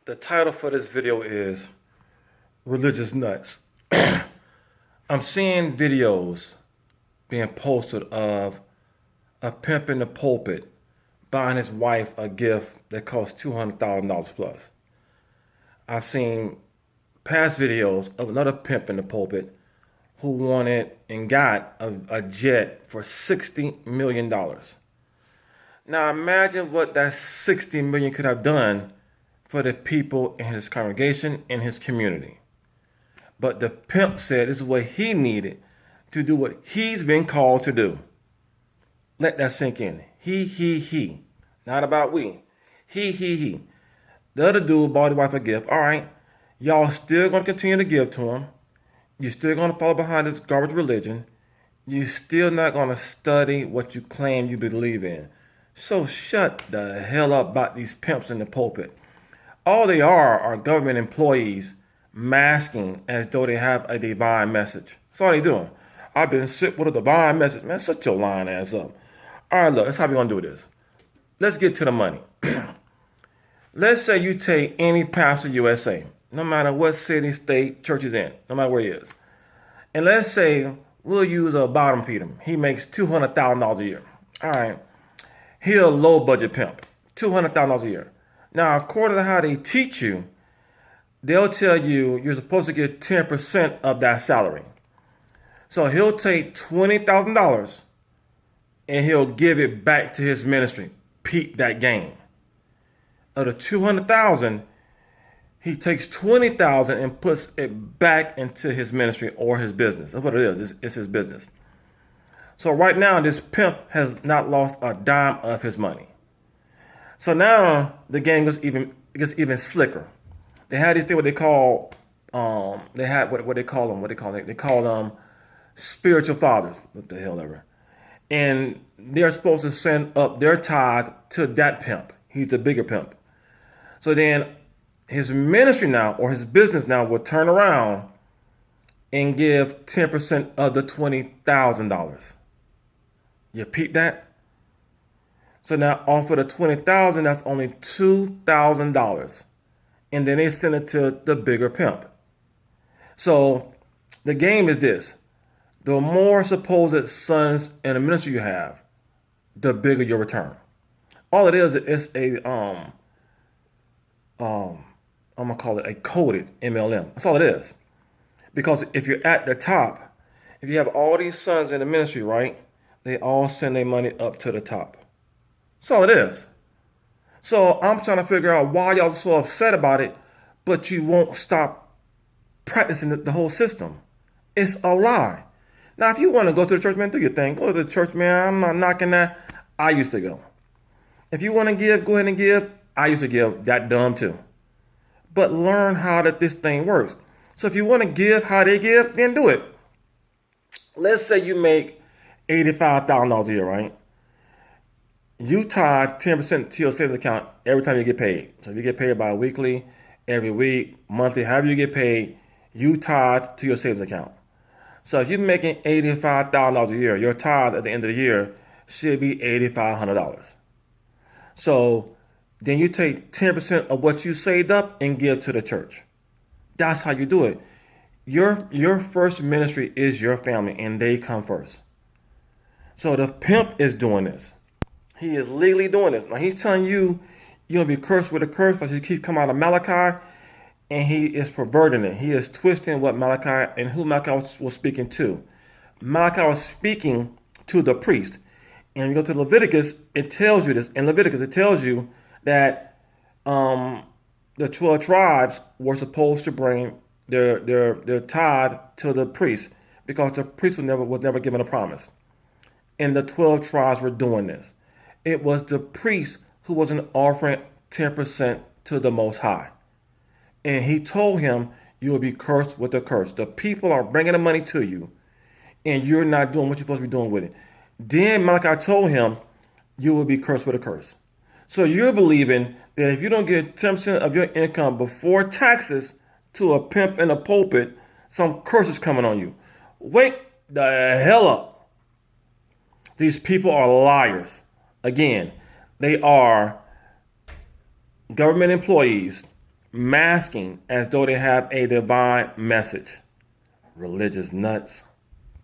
The title for this video is Religious Nuts. I'm seeing videos being posted of a pimp in the pulpit buying his wife a gift that costs $200,000 plus. I've seen past videos of another pimp in the pulpit who wanted and got a jet for $60 million. Now imagine what that $60 million could have done for the people in his congregation, in his community. But the pimp said this is what he needed to do what he's been called to do. Let that sink in. He. Not about we. He. The other dude bought his wife a gift. All right, y'all still going to continue to give to him. You're still going to follow behind this garbage religion. You're still not going to study what you claim you believe in. So shut the hell up about these pimps in the pulpit. All they are government employees masking as though they have a divine message. That's all they doing. I've been sent with a divine message. Man, shut your lying ass up. All right, look, that's how we're going to do this. Let's get to the money. Let's say you take any pastor USA, no matter what city, state, church he's in, no matter where he is. And let's say we'll use a bottom feeder. He makes $200,000 a year. All right. He's a low budget pimp, $200,000 a year. Now, according to how they teach you, they'll tell you you're supposed to get 10% of that salary. So he'll take $20,000 and he'll give it back to his ministry. Peep that game. Of the $200,000, he takes $20,000 and puts it back into his ministry or his business. That's what it is. It's his business. So right now, this pimp has not lost a dime of his money. So now the game gets even slicker. They had these things what they call they call them spiritual fathers. What the hell ever. And they're supposed to send up their tithe to that pimp. He's the bigger pimp. So then his ministry now or his business now will turn around and give 10% of the $20,000. You peep that? So now off of the $20,000, that's only $2,000. And then they send it to the bigger pimp. So the game is this. The more supposed sons in a ministry you have, the bigger your return. All it is I'm gonna call it a coded MLM. That's all it is. Because if you're at the top, if you have all these sons in the ministry, right, they all send their money up to the top. That's all it is. So I'm trying to figure out why y'all are so upset about it, but you won't stop practicing the whole system. It's a lie. Now, if you want to go to the church, man, do your thing. Go to the church, man. I'm not knocking that. I used to go. If you want to give, go ahead and give. I used to give. That dumb too. But learn how this thing works. So if you want to give how they give, then do it. Let's say you make $85,000 a year, right? You tithe 10% to your savings account every time you get paid. So if you get paid bi-weekly, every week, monthly, however you get paid, you tithe to your savings account. So if you're making $85,000 a year, your tithe at the end of the year should be $8,500. So then you take 10% of what you saved up and give to the church. That's how you do it. Your first ministry is your family, and they come first. So the pimp is doing this. He is legally doing this. Now he's telling you you're going to be cursed with a curse because he keeps coming out of Malachi, and he is perverting it. He is twisting what Malachi and who Malachi was speaking to. Malachi was speaking to the priest. And you go to Leviticus, it tells you this. In Leviticus, it tells you that the 12 tribes were supposed to bring their tithe to the priest because the priest was never given a promise. And the 12 tribes were doing this. It was the priest who was offering 10% to the Most High. And he told him, you will be cursed with a curse. The people are bringing the money to you, and you're not doing what you're supposed to be doing with it. Then Malachi told him, you will be cursed with a curse. So you're believing that if you don't get 10% of your income before taxes to a pimp in a pulpit, some curse is coming on you. Wake the hell up. These people are liars. Again, they are government employees masking as though they have a divine message. Religious nuts.